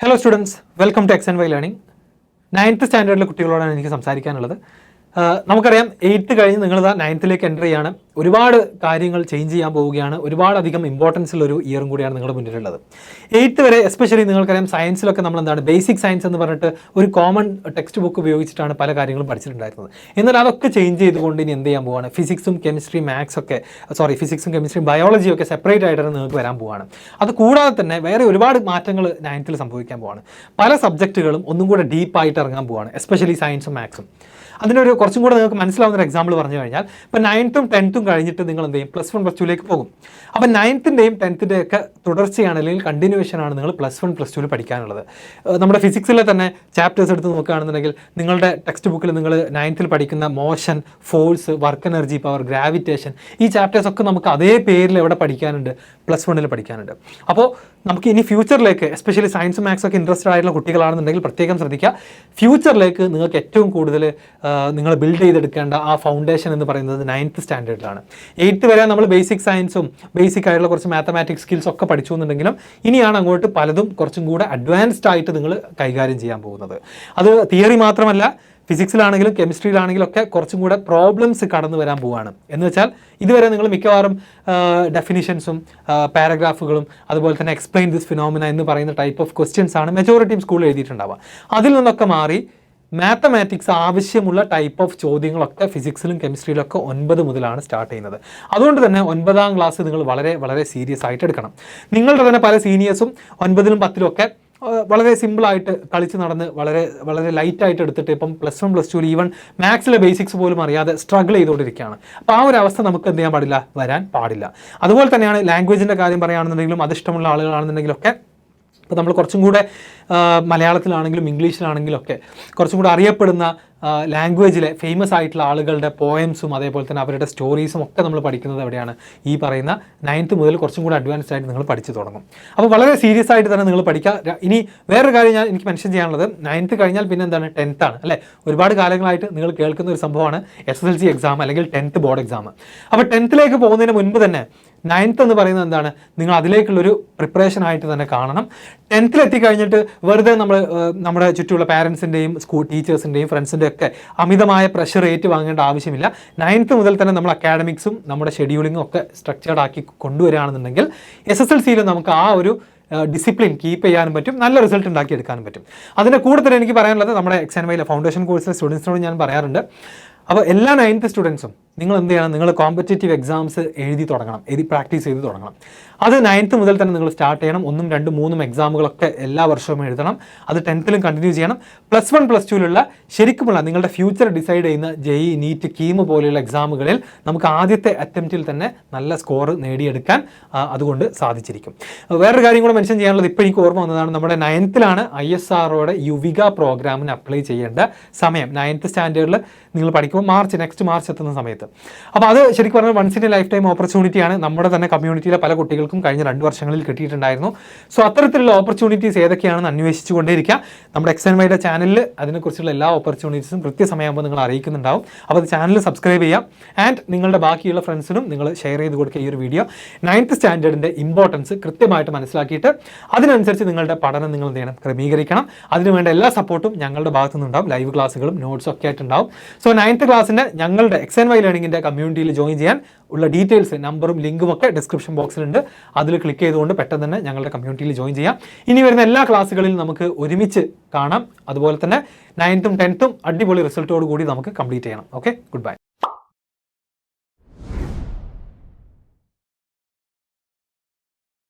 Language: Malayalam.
Hello students, welcome to XandY Learning. 9th standard കുട്ടികളോടാണ് എനിക്ക് സംസാരിക്കാനുള്ളത്. നമുക്കറിയാം 8th കഴിഞ്ഞ് നിങ്ങൾ 9th എൻ്റർ ചെയ്യാണ്. ഒരുപാട് കാര്യങ്ങൾ ചേഞ്ച് ചെയ്യാൻ പോവുകയാണ്. ഒരുപാടധികം ഇമ്പോർട്ടൻസ് ഉള്ള ഒരു ഇയറും കൂടിയാണ് നിങ്ങളുടെ മുന്നിലുള്ളത്. 8th വരെ എസ്പെഷ്യലി നിങ്ങൾക്കറിയാം സയൻസിലൊക്കെ നമ്മൾ എന്താണ് ബേസിക് സയൻസ് എന്ന് പറഞ്ഞിട്ട് ഒരു കോമൺ ടെക്സ്റ്റ് ബുക്ക് ഉപയോഗിച്ചിട്ടാണ് പല കാര്യങ്ങളും പഠിച്ചിട്ടുണ്ടായിരുന്നത്. എന്നാൽ അതൊക്കെ ചേഞ്ച് ചെയ്തുകൊണ്ട് ഇനി എന്ത് ചെയ്യാൻ പോവുകയാണ്, ഫിസിക്സും കെമിസ്ട്രി ഫിസിക്സും കെമിസ്ട്രിയും ബയോളജിയും ഒക്കെ സെപ്പറേറ്റ് ആയിട്ടാണ് നിങ്ങൾക്ക് വരാൻ പോവുകയാണ്. അത് കൂടാതെ തന്നെ വേറെ ഒരുപാട് മാറ്റങ്ങൾ 9th സംഭവിക്കാൻ പോവുകയാണ്. പല സബ്ജക്റ്റുകളും ഒന്നും കൂടെ ഡീപ്പായിട്ട് ഇറങ്ങാൻ പോവുകയാണ്, എസ്പെഷ്യലി സയൻസും മാത്സും. അതിനൊരു കുറച്ചും കൂടെ നിങ്ങൾക്ക് മനസ്സിലാവുന്ന ഒരു എക്സാമ്പിൾ പറഞ്ഞു കഴിഞ്ഞാൽ, ഇപ്പോൾ 9th 10th കഴിഞ്ഞിട്ട് നിങ്ങൾ എന്ത് ചെയ്യും, +1 +2 പോകും. അപ്പോൾ 9th 10th ഒക്കെ തുടർച്ചയാണ് അല്ലെങ്കിൽ കണ്ടിന്യൂവേഷൻ ആണ് നിങ്ങൾ +1 +2 പഠിക്കാനുള്ളത്. നമ്മുടെ ഫിസിക്സിലെ തന്നെ ചാപ്റ്റേഴ്സ് എടുത്ത് നോക്കുകയാണെന്നുണ്ടെങ്കിൽ നിങ്ങളുടെ ടെക്സ്റ്റ് ബുക്കിൽ നിങ്ങൾ 9th പഠിക്കുന്ന motion, force, work energy, power, gravitation, ഈ ചാപ്റ്റേഴ്സ് ഒക്കെ നമുക്ക് അതേ പേരിൽ എവിടെ പഠിക്കാനുണ്ട്, +1 പഠിക്കാനുണ്ട്. അപ്പോൾ നമുക്ക് ഇനി ഫ്യൂച്ചറിലേക്ക്, എസ്പെഷ്യലി സയൻസ് മാത്സ് ഒക്കെ ഇൻട്രസ്റ്റഡ് ആയിട്ടുള്ള കുട്ടികളാണെന്നുണ്ടെങ്കിൽ പ്രത്യേകം ശ്രദ്ധിക്കുക. ഫ്യൂച്ചറിലേക്ക് നിങ്ങൾക്ക് ഏറ്റവും കൂടുതൽ നിങ്ങൾ ബിൽഡ് ചെയ്തെടുക്കേണ്ട ആ ഫൗണ്ടേഷൻ എന്ന് പറയുന്നത് 9th സ്റ്റാൻഡേർഡിലാണ്. 8th വരെ നമ്മൾ ബേസിക് സയൻസും ബേസിക് ആയിട്ടുള്ള കുറച്ച് മാത്തമാറ്റിക്സ് സ്കിൽസ് ഒക്കെ പഠിച്ചു എന്നുണ്ടെങ്കിലും ഇനിയാണ് അങ്ങോട്ട് പലതും കുറച്ചും കൂടെ അഡ്വാൻസ്ഡ് ആയിട്ട് നിങ്ങൾ കൈകാര്യം ചെയ്യാൻ പോകുന്നത്. അത് തിയറി മാത്രമല്ല, ഫിസിക്സിലാണെങ്കിലും കെമിസ്ട്രിയിലാണെങ്കിലും ഒക്കെ കുറച്ചും കൂടെ പ്രോബ്ലംസ് കടന്നു വരാൻ പോവുകയാണ്. എന്ന് വെച്ചാൽ ഇതുവരെ നിങ്ങൾ മിക്കവാറും ഡെഫിനിഷൻസും പാരഗ്രാഫുകളും അതുപോലെ തന്നെ എക്സ്പ്ലെയിൻ ദിസ് ഫിനോമിന എന്ന് പറയുന്ന ടൈപ്പ് ഓഫ് ക്വസ്റ്റ്യൻസ് ആണ് മെജോറിറ്റിയും സ്കൂളിൽ എഴുതിയിട്ടുണ്ടാവുക. അതിൽ നിന്നൊക്കെ മാറി മാത്തമാറ്റിക്സ് ആവശ്യമുള്ള ടൈപ്പ് ഓഫ് ചോദ്യങ്ങളൊക്കെ ഫിസിക്സിലും കെമിസ്ട്രിയിലൊക്കെ 9 മുതലാണ് സ്റ്റാർട്ട് ചെയ്യുന്നത്. അതുകൊണ്ട് തന്നെ 9ാം ക്ലാസ് നിങ്ങൾ വളരെ വളരെ സീരിയസ് ആയിട്ട് എടുക്കണം. നിങ്ങളുടെ തന്നെ പല സീനിയേഴ്സും 9ലും 10ലും ഒക്കെ വളരെ സിമ്പിളായിട്ട് കളിച്ച് നടന്ന് വളരെ വളരെ ലൈറ്റായിട്ട് എടുത്തിട്ട് ഇപ്പം +1 +2 ഈവൻ മാത്സിലെ ബേസിക്സ് പോലും അറിയാതെ സ്ട്രഗിൾ ചെയ്തുകൊണ്ടിരിക്കുകയാണ്. അപ്പോൾ ആ ഒരു അവസ്ഥ നമുക്ക് എന്ത് ചെയ്യാൻ പാടില്ല, വരാൻ പാടില്ല. അതുപോലെ തന്നെയാണ് ലാംഗ്വേജിൻ്റെ കാര്യം പറയുകയാണെന്നുണ്ടെങ്കിലും അതിഷ്ടമുള്ള ആളുകളാണെന്നുണ്ടെങ്കിലും ഒക്കെ ഇപ്പോൾ നമ്മൾ കുറച്ചും കൂടെ മലയാളത്തിലാണെങ്കിലും ഇംഗ്ലീഷിലാണെങ്കിലും ഒക്കെ കുറച്ചും കൂടെ അറിയപ്പെടുന്ന ലാംഗ്വേജിലെ ഫേമസ് ആയിട്ടുള്ള ആളുകളുടെ പോയംസും അതേപോലെ തന്നെ അവരുടെ സ്റ്റോറീസും ഒക്കെ നമ്മൾ പഠിക്കുന്നത് എവിടെയാണ്, ഈ പറയുന്ന 9th മുതൽ കുറച്ചും കൂടെ അഡ്വാൻസ്ഡ് ആയിട്ട് നിങ്ങൾ പഠിച്ചു തുടങ്ങും. അപ്പോൾ വളരെ സീരിയസ് ആയിട്ട് തന്നെ നിങ്ങൾ പഠിക്കുക. ഇനി വേറൊരു കാര്യം എനിക്ക് മെൻഷൻ ചെയ്യാനുള്ളത്, 9th കഴിഞ്ഞാൽ പിന്നെ എന്താണ്, 10th ആണ് അല്ലേ. ഒരുപാട് കാലങ്ങളായിട്ട് നിങ്ങൾ കേൾക്കുന്ന ഒരു സംഭവമാണ് SSLC എക്സാം അല്ലെങ്കിൽ 10th ബോർഡ് എക്സാം. അപ്പോൾ 10th പോകുന്നതിന് മുൻപ് തന്നെ 9th എന്ന് പറയുന്നത് എന്താണ്, നിങ്ങൾ അതിലേക്കുള്ളൊരു പ്രിപ്പറേഷൻ ആയിട്ട് തന്നെ കാണണം. 10th എത്തിക്കഴിഞ്ഞിട്ട് വെറുതെ നമ്മുടെ ചുറ്റുമുള്ള പാരൻസിൻ്റെയും ടീച്ചേഴ്സിൻ്റെയും ഫ്രണ്ട്സിൻ്റെ ഒക്കെ അമിതമായ പ്രഷർ വാങ്ങേണ്ട ആവശ്യമില്ല. 9th മുതൽ തന്നെ നമ്മൾ അക്കാഡമിക്സും നമ്മുടെ ഷെഡ്യൂളിങ്ങും ഒക്കെ സ്ട്രക്ചേർഡ് ആക്കി കൊണ്ടുവരികയാണെന്നുണ്ടെങ്കിൽ SSLCയിൽ നമുക്ക് ആ ഒരു ഡിസിപ്ലിൻ കീപ്പ് ചെയ്യാനും പറ്റും, നല്ല റിസൾട്ട് ഉണ്ടാക്കിയെടുക്കാനും പറ്റും. അതിൻ്റെ കൂടെ തന്നെ എനിക്ക് പറയാനുള്ളത്, നമ്മുടെ XandY ഫൗണ്ടേഷൻ കോഴ്സിലെ സ്റ്റുഡൻസിനോട് ഞാൻ പറയാറുണ്ട്, അപ്പോൾ എല്ലാ 9th സ്റ്റുഡൻസും നിങ്ങൾ എന്ത് ചെയ്യണം, നിങ്ങൾ കോമ്പറ്റേറ്റീവ് എക്സാംസ് പ്രാക്ടീസ് ചെയ്ത് തുടങ്ങണം. അത് 9th മുതൽ തന്നെ നിങ്ങൾ സ്റ്റാർട്ട് ചെയ്യണം. 1, 2, 3 എക്സാമുകളൊക്കെ എല്ലാ വർഷവും എഴുതണം. അത് 10th കണ്ടിന്യൂ ചെയ്യണം. +1 +2 ശരിക്കുമുള്ള നിങ്ങളുടെ ഫ്യൂച്ചർ ഡിസൈഡ് ചെയ്യുന്ന JEE, NEET, KIIM പോലെയുള്ള എക്സാമുകളിൽ നമുക്ക് ആദ്യത്തെ അറ്റംപ്റ്റിൽ തന്നെ നല്ല സ്കോർ നേടിയെടുക്കാൻ അതുകൊണ്ട് സാധിച്ചിരിക്കും. വേറൊരു കാര്യം കൂടെ മെൻഷൻ ചെയ്യാനുള്ളത്, ഇപ്പോൾ എനിക്ക് ഓർമ്മ വന്നതാണ്, നമ്മുടെ 9th IISERയുടെ യുവിക പ്രോഗ്രാമിന് അപ്ലൈ ചെയ്യേണ്ട സമയം. 9th സ്റ്റാൻഡേർഡിൽ നിങ്ങൾ പഠിക്കുമ്പോൾ നെക്സ്റ്റ് മാർച്ച് എത്തുന്ന സമയത്ത്. അപ്പോൾ അത് ശരിക്കും പറഞ്ഞാൽ once in a lifetime ഓപ്പർച്യൂണിറ്റിയാണ്. നമ്മുടെ തന്നെ കമ്മ്യൂണിറ്റിയിലെ പല കുട്ടികൾക്കും കഴിഞ്ഞ 2 വർഷങ്ങളിൽ കിട്ടിയിട്ടുണ്ടായിരുന്നു. സോ അത്തരത്തിലുള്ള ഓപ്പർച്യൂണിറ്റീസ് ഏതൊക്കെയാണെന്ന് അന്വേഷിച്ചുകൊണ്ടേയിരിക്കുക. നമ്മുടെ XandYയുടെ ചാനലിൽ അതിനെക്കുറിച്ചുള്ള എല്ലാ ഓപ്പർച്യൂണിറ്റീസും കൃത്യസമയമാകുമ്പോൾ നിങ്ങൾ അറിയിക്കുന്നുണ്ടാവും. അപ്പോൾ അത് ചാനൽ സബ്സ്ക്രൈബ് ചെയ്യാം. ആൻഡ് നിങ്ങളുടെ ബാക്കിയുള്ള ഫ്രണ്ട്സിനും നിങ്ങൾ ഷെയർ ചെയ്ത് കൊടുക്കുക ഈ ഒരു വീഡിയോ. 9th സ്റ്റാൻഡേർഡിൻ്റെ ഇമ്പോർട്ടൻസ് കൃത്യമായിട്ട് മനസ്സിലാക്കിയിട്ട് അതിനനുസരിച്ച് നിങ്ങളുടെ പഠനം നിങ്ങൾ എന്ത് ചെയ്യണം, ക്രമീകരിക്കണം. അതിനുവേണ്ട എല്ലാ സപ്പോർട്ടും ഞങ്ങളുടെ ഭാഗത്തു നിന്നുണ്ടാവും. ലൈവ് ക്ലാസ്സുകളും നോട്ട്സും ഒക്കെ ആയിട്ടുണ്ടാവും. സോ 9th ക്ലാസ്സിൻ്റെ ഞങ്ങളുടെ XandY ലേണിംഗിൻ്റെ കമ്മ്യൂണിറ്റിയിൽ ജോയിൻ ചെയ്യാൻ ഉള്ള ഡീറ്റെയിൽസ്, നമ്പറും ലിങ്കും ഒക്കെ ഡിസ്ക്രിപ്ഷൻ ബോക്സിലുണ്ട്. അതിൽ ക്ലിക്ക് ചെയ്തുകൊണ്ട് പെട്ടെന്ന് തന്നെ ഞങ്ങളുടെ കമ്മ്യൂണിറ്റിയിൽ ജോയിൻ ചെയ്യാം. ഇനി വരുന്ന എല്ലാ ക്ലാസ്സുകളിലും നമുക്ക് ഒരുമിച്ച് കാണാം. അതുപോലെ തന്നെ 9th 10th അടിപൊളി റിസൾട്ടോട് കൂടി നമുക്ക് കംപ്ലീറ്റ് ചെയ്യണം. Okay, good bye.